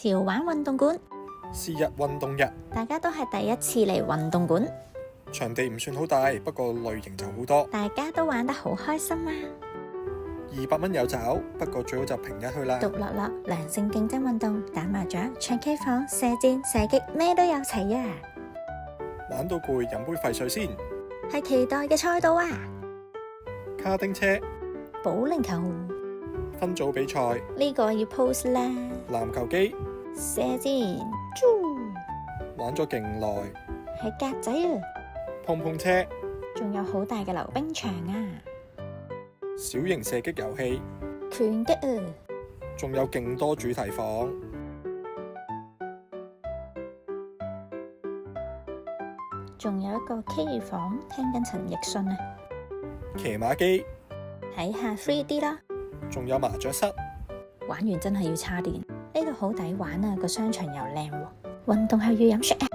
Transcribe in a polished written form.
潮玩運動館，是日運動日，大家都係第一次嚟運動館，場地唔算好大，不過類型就好多。大家都玩得好開心啊200蚊有找，不過最好就平日去啦。獨樂樂，良性競爭運動，打麻雀、唱 K 房、射箭、射擊，咩都有齊啊！玩到攰，飲杯沸水先。係期待嘅賽道啊！卡丁車、保齡球，分組比賽、呢個要 pose 啦，籃球機，射箭，啾，玩咗勁耐。係格仔啊！碰碰車，仲有好大嘅溜冰場啊！小型射擊遊戲，拳擊啊！仲有勁多主題房。仲有一個 K 房，聽緊陳奕迅啊！騎馬機，睇下 3D 啦，仲有麻雀室。玩完真係要叉電，呢度好抵玩啊！個商場又靚喎，運動後要飲雪啊！